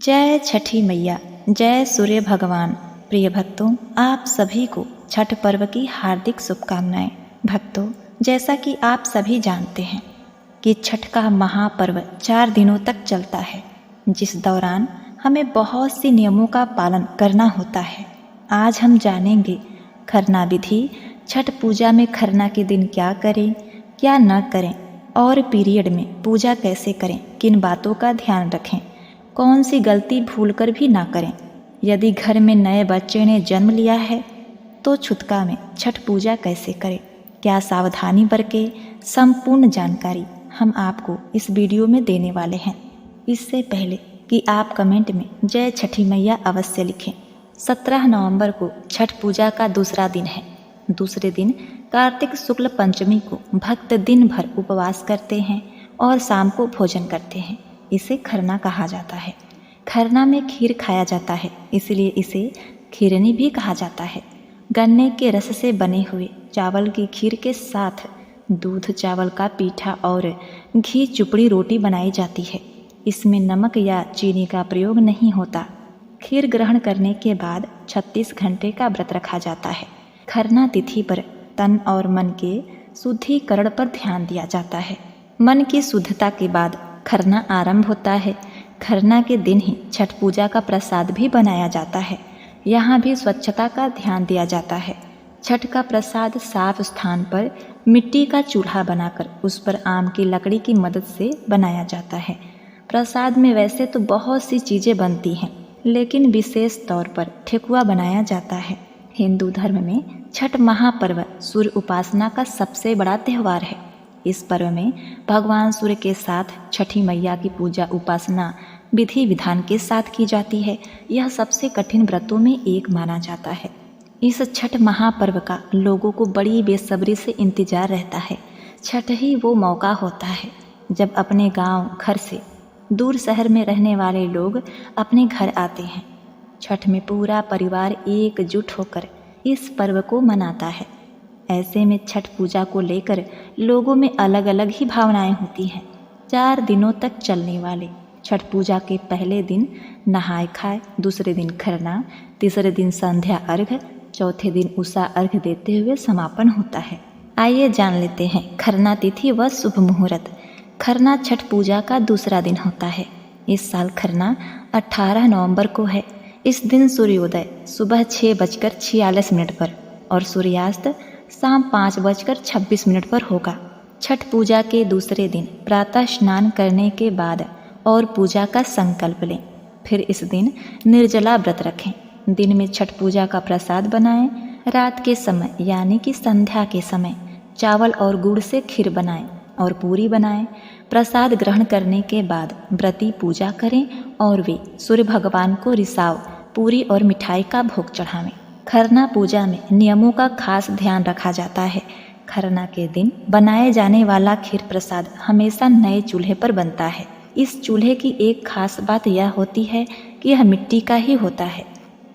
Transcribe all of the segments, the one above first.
जय छठी मैया, जय सूर्य भगवान। प्रिय भक्तों, आप सभी को छठ पर्व की हार्दिक शुभकामनाएं। भक्तों, जैसा कि आप सभी जानते हैं कि छठ का महापर्व 4 दिनों तक चलता है, जिस दौरान हमें बहुत सी नियमों का पालन करना होता है। आज हम जानेंगे खरना विधि, छठ पूजा में खरना के दिन क्या करें, क्या न करें और पीरियड में पूजा कैसे करें, किन बातों का ध्यान रखें, कौन सी गलती भूलकर भी ना करें। यदि घर में नए बच्चे ने जन्म लिया है तो छुतका में छठ पूजा कैसे करें, क्या सावधानी बरतें, संपूर्ण जानकारी हम आपको इस वीडियो में देने वाले हैं। इससे पहले कि आप कमेंट में जय छठी मैया अवश्य लिखें। 17 नवंबर को छठ पूजा का दूसरा दिन है। दूसरे दिन कार्तिक शुक्ल पंचमी को भक्त दिन भर उपवास करते हैं और शाम को भोजन करते हैं। इसे खरना कहा जाता है। खरना में खीर खाया जाता है, इसलिए इसे खीरनी भी कहा जाता है। गन्ने के रस से बने हुए चावल की खीर के साथ दूध, चावल का पीठा और घी चुपड़ी रोटी बनाई जाती है। इसमें नमक या चीनी का प्रयोग नहीं होता। खीर ग्रहण करने के बाद 36 घंटे का व्रत रखा जाता है। खरना तिथि पर तन और मन के शुद्धिकरण पर ध्यान दिया जाता है। मन की शुद्धता के बाद खरना आरंभ होता है। खरना के दिन ही छठ पूजा का प्रसाद भी बनाया जाता है। यहाँ भी स्वच्छता का ध्यान दिया जाता है। छठ का प्रसाद साफ स्थान पर मिट्टी का चूल्हा बनाकर उस पर आम की लकड़ी की मदद से बनाया जाता है। प्रसाद में वैसे तो बहुत सी चीज़ें बनती हैं, लेकिन विशेष तौर पर ठेकुआ बनाया जाता है। हिंदू धर्म में छठ महापर्व सूर्य उपासना का सबसे बड़ा त्यौहार है। इस पर्व में भगवान सूर्य के साथ छठी मैया की पूजा उपासना विधि विधान के साथ की जाती है। यह सबसे कठिन व्रतों में एक माना जाता है। इस छठ महापर्व का लोगों को बड़ी बेसब्री से इंतजार रहता है। छठ ही वो मौका होता है जब अपने गांव घर से दूर शहर में रहने वाले लोग अपने घर आते हैं। छठ में पूरा परिवार एकजुट होकर इस पर्व को मनाता है। ऐसे में छठ पूजा को लेकर लोगों में अलग अलग ही भावनाएं होती हैं। 4 दिनों तक चलने वाले छठ पूजा के पहले दिन नहाय खाए, दूसरे दिन खरना, तीसरे दिन संध्या अर्घ, चौथे दिन उषा अर्घ देते हुए समापन होता है। आइए जान लेते हैं खरना तिथि व शुभ मुहूर्त। खरना छठ पूजा का दूसरा दिन होता है। इस साल खरना 18 नवंबर को है। इस दिन सूर्योदय सुबह 6:46 पर और सूर्यास्त शाम 5:26 पर होगा। छठ पूजा के दूसरे दिन प्रातः स्नान करने के बाद और पूजा का संकल्प लें। फिर इस दिन निर्जला व्रत रखें। दिन में छठ पूजा का प्रसाद बनाएं। रात के समय यानी कि संध्या के समय चावल और गुड़ से खीर बनाएं और पूरी बनाएं। प्रसाद ग्रहण करने के बाद व्रती पूजा करें और वे सूर्य भगवान को रिसाव, पूरी और मिठाई का भोग चढ़ावें। खरना पूजा में नियमों का खास ध्यान रखा जाता है। खरना के दिन बनाए जाने वाला खीर प्रसाद हमेशा नए चूल्हे पर बनता है। इस चूल्हे की एक खास बात यह होती है कि यह मिट्टी का ही होता है।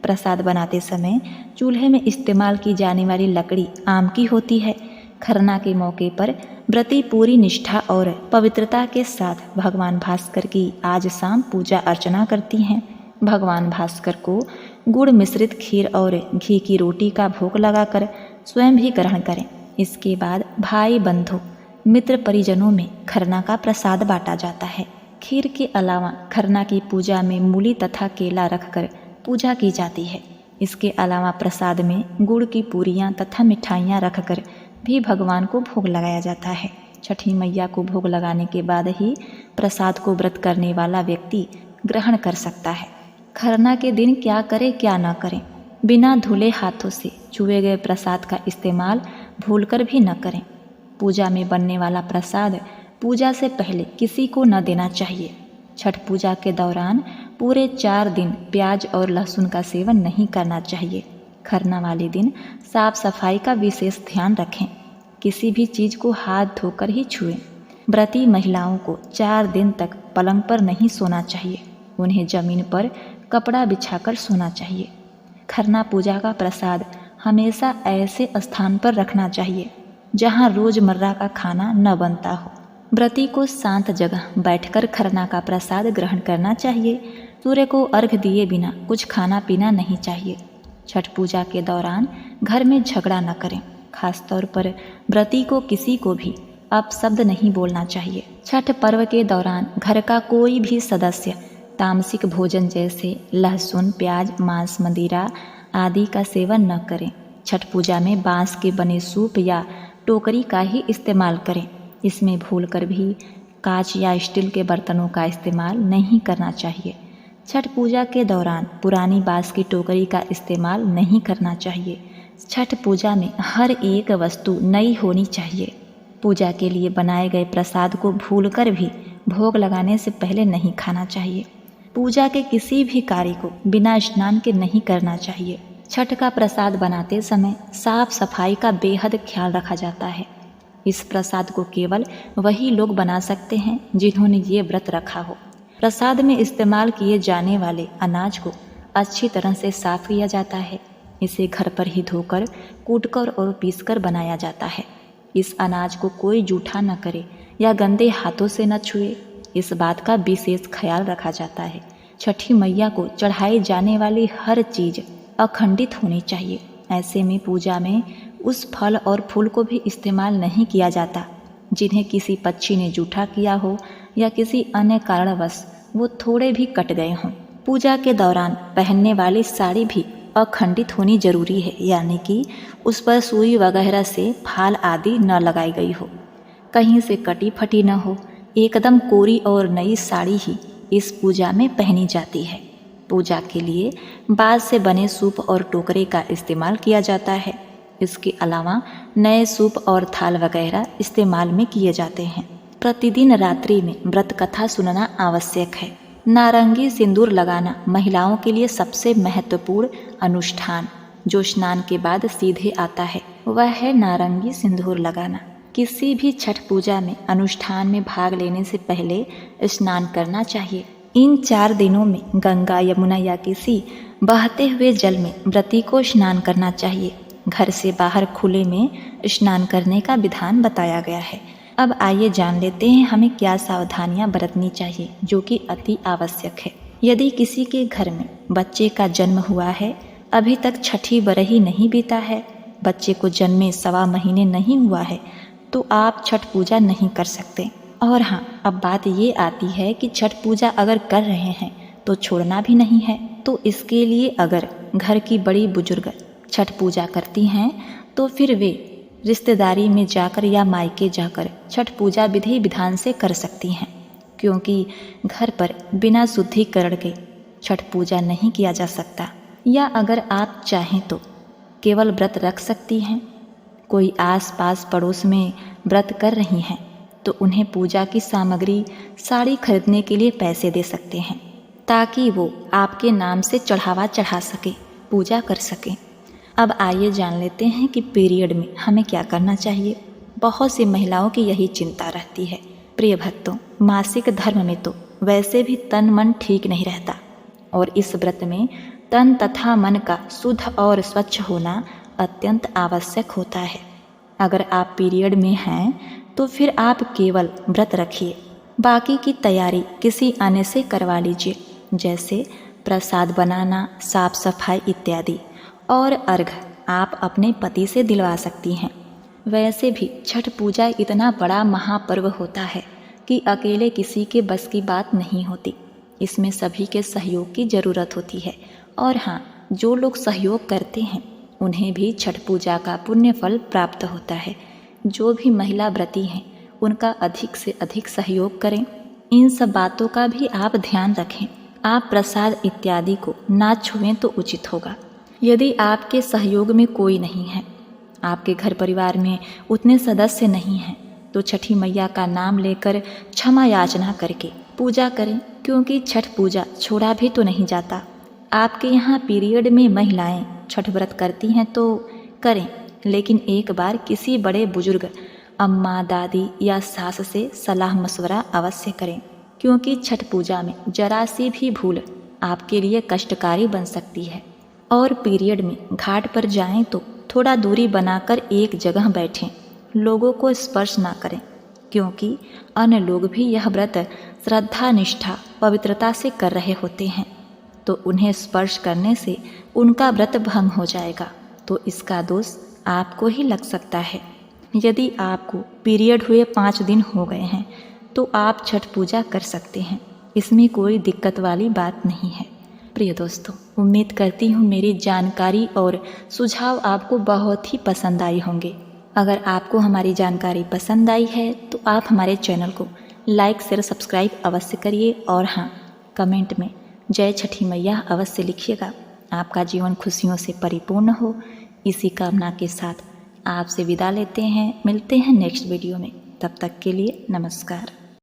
प्रसाद बनाते समय चूल्हे में इस्तेमाल की जाने वाली लकड़ी आम की होती है। खरना के मौके पर व्रती पूरी निष्ठा और पवित्रता के साथ भगवान भास्कर की आज शाम पूजा अर्चना करती हैं। भगवान भास्कर को गुड़ मिश्रित खीर और घी की रोटी का भोग लगाकर स्वयं भी ग्रहण करें। इसके बाद भाई बंधु मित्र परिजनों में खरना का प्रसाद बांटा जाता है। खीर के अलावा खरना की पूजा में मूली तथा केला रखकर पूजा की जाती है। इसके अलावा प्रसाद में गुड़ की पूरियां तथा मिठाइयाँ रखकर भी भगवान को भोग लगाया जाता है। छठी मैया को भोग लगाने के बाद ही प्रसाद को व्रत करने वाला व्यक्ति ग्रहण कर सकता है। खरना के दिन क्या करें क्या ना करें। बिना धुले हाथों से छुए गए प्रसाद का इस्तेमाल भूलकर भी न करें। पूजा में बनने वाला प्रसाद पूजा से पहले किसी को न देना चाहिए। छठ पूजा के दौरान पूरे 4 दिन प्याज और लहसुन का सेवन नहीं करना चाहिए। खरना वाले दिन साफ सफाई का विशेष ध्यान रखें। किसी भी चीज़ को हाथ धोकर ही छुएं। व्रती महिलाओं को 4 दिन तक पलंग पर नहीं सोना चाहिए। उन्हें जमीन पर कपड़ा बिछाकर सोना चाहिए। खरना पूजा का प्रसाद हमेशा ऐसे स्थान पर रखना चाहिए जहां रोजमर्रा का खाना न बनता हो। व्रती को शांत जगह बैठकर खरना का प्रसाद ग्रहण करना चाहिए। सूर्य को अर्घ दिए बिना कुछ खाना पीना नहीं चाहिए। छठ पूजा के दौरान घर में झगड़ा न करें। खासतौर पर व्रती को किसी को भी अपशब्द नहीं बोलना चाहिए। छठ पर्व के दौरान घर का कोई भी सदस्य तामसिक भोजन जैसे लहसुन, प्याज, मांस, मदिरा आदि का सेवन न करें। छठ पूजा में बांस के बने सूप या टोकरी का ही इस्तेमाल करें। इसमें भूलकर भी कांच या स्टील के बर्तनों का इस्तेमाल नहीं करना चाहिए। छठ पूजा के दौरान पुरानी बांस की टोकरी का इस्तेमाल नहीं करना चाहिए। छठ पूजा में हर एक वस्तु नई होनी चाहिए। पूजा के लिए बनाए गए प्रसाद को भूलकर भी भोग लगाने से पहले नहीं खाना चाहिए। पूजा के किसी भी कार्य को बिना स्नान के नहीं करना चाहिए। छठ का प्रसाद बनाते समय साफ सफाई का बेहद ख्याल रखा जाता है। इस प्रसाद को केवल वही लोग बना सकते हैं जिन्होंने ये व्रत रखा हो। प्रसाद में इस्तेमाल किए जाने वाले अनाज को अच्छी तरह से साफ किया जाता है। इसे घर पर ही धोकर, कूटकर और पीसकर बनाया जाता है। इस अनाज को कोई जूठा न करे या गंदे हाथों से न छुए, इस बात का विशेष ख्याल रखा जाता है। छठी मैया को चढ़ाई जाने वाली हर चीज़ अखंडित होनी चाहिए। ऐसे में पूजा में उस फल और फूल को भी इस्तेमाल नहीं किया जाता जिन्हें किसी पक्षी ने जूठा किया हो या किसी अन्य कारणवश वो थोड़े भी कट गए हों। पूजा के दौरान पहनने वाली साड़ी भी अखंडित होनी जरूरी है, यानी कि उस पर सुई वगैरह से फाल आदि न लगाई गई हो, कहीं से कटी फटी न हो। एकदम कोरी और नई साड़ी ही इस पूजा में पहनी जाती है। पूजा के लिए बांस से बने सूप और टोकरे का इस्तेमाल किया जाता है। इसके अलावा नए सूप और थाल वगैरह इस्तेमाल में किए जाते हैं। प्रतिदिन रात्रि में व्रत कथा सुनना आवश्यक है। नारंगी सिंदूर लगाना महिलाओं के लिए सबसे महत्वपूर्ण अनुष्ठान जो स्नान के बाद सीधे आता है, वह है नारंगी सिंदूर लगाना। किसी भी छठ पूजा में अनुष्ठान में भाग लेने से पहले स्नान करना चाहिए। इन 4 दिनों में गंगा, यमुना या किसी बहते हुए जल में व्रती को स्नान करना चाहिए। घर से बाहर खुले में स्नान करने का विधान बताया गया है। अब आइए जान लेते हैं हमें क्या सावधानियां बरतनी चाहिए, जो कि अति आवश्यक है। यदि किसी के घर में बच्चे का जन्म हुआ है, अभी तक छठी बरही नहीं बीता है, बच्चे को जन्मे 1.25 महीने नहीं हुआ है, तो आप छठ पूजा नहीं कर सकते। और हाँ, अब बात ये आती है कि छठ पूजा अगर कर रहे हैं तो छोड़ना भी नहीं है। तो इसके लिए अगर घर की बड़ी बुजुर्ग छठ पूजा करती हैं तो फिर वे रिश्तेदारी में जाकर या मायके जाकर छठ पूजा विधि विधान से कर सकती हैं, क्योंकि घर पर बिना शुद्धिकरण के छठ पूजा नहीं किया जा सकता। या अगर आप चाहें तो केवल व्रत रख सकती हैं। कोई आस पास पड़ोस में व्रत कर रही हैं तो उन्हें पूजा की सामग्री, साड़ी खरीदने के लिए पैसे दे सकते हैं, ताकि वो आपके नाम से चढ़ावा चढ़ा सके, पूजा कर सकें। अब आइए जान लेते हैं कि पीरियड में हमें क्या करना चाहिए। बहुत सी महिलाओं की यही चिंता रहती है। प्रिय भक्तों, मासिक धर्म में तो वैसे भी तन मन ठीक नहीं रहता, और इस व्रत में तन तथा मन का शुद्ध और स्वच्छ होना अत्यंत आवश्यक होता है। अगर आप पीरियड में हैं तो फिर आप केवल व्रत रखिए, बाकी की तैयारी किसी अन्य से करवा लीजिए, जैसे प्रसाद बनाना, साफ सफाई इत्यादि। और अर्घ आप अपने पति से दिलवा सकती हैं। वैसे भी छठ पूजा इतना बड़ा महापर्व होता है कि अकेले किसी के बस की बात नहीं होती। इसमें सभी के सहयोग की ज़रूरत होती है। और हाँ, जो लोग सहयोग करते हैं उन्हें भी छठ पूजा का पुण्य फल प्राप्त होता है। जो भी महिला व्रती हैं उनका अधिक से अधिक सहयोग करें। इन सब बातों का भी आप ध्यान रखें। आप प्रसाद इत्यादि को ना छुएं तो उचित होगा। यदि आपके सहयोग में कोई नहीं है, आपके घर परिवार में उतने सदस्य नहीं हैं, तो छठी मैया का नाम लेकर क्षमा याचना करके पूजा करें, क्योंकि छठ पूजा छोड़ा भी तो नहीं जाता। आपके यहाँ पीरियड में महिलाएं छठ व्रत करती हैं तो करें, लेकिन एक बार किसी बड़े बुजुर्ग अम्मा, दादी या सास से सलाह मशवरा अवश्य करें, क्योंकि छठ पूजा में जरा सी भी भूल आपके लिए कष्टकारी बन सकती है। और पीरियड में घाट पर जाएं तो थोड़ा दूरी बनाकर एक जगह बैठें, लोगों को स्पर्श ना करें, क्योंकि अन्य लोग भी यह व्रत श्रद्धा निष्ठा पवित्रता से कर रहे होते हैं तो उन्हें स्पर्श करने से उनका व्रत भंग हो जाएगा, तो इसका दोष आपको ही लग सकता है। यदि आपको पीरियड हुए 5 दिन हो गए हैं तो आप छठ पूजा कर सकते हैं, इसमें कोई दिक्कत वाली बात नहीं है। प्रिय दोस्तों, उम्मीद करती हूँ मेरी जानकारी और सुझाव आपको बहुत ही पसंद आई होंगे। अगर आपको हमारी जानकारी पसंद आई है तो आप हमारे चैनल को लाइक शेयर सब्सक्राइब अवश्य करिए और हाँ, कमेंट में जय छठी मैया अवश्य लिखिएगा। आपका जीवन खुशियों से परिपूर्ण हो, इसी कामना के साथ आपसे विदा लेते हैं। मिलते हैं नेक्स्ट वीडियो में, तब तक के लिए नमस्कार।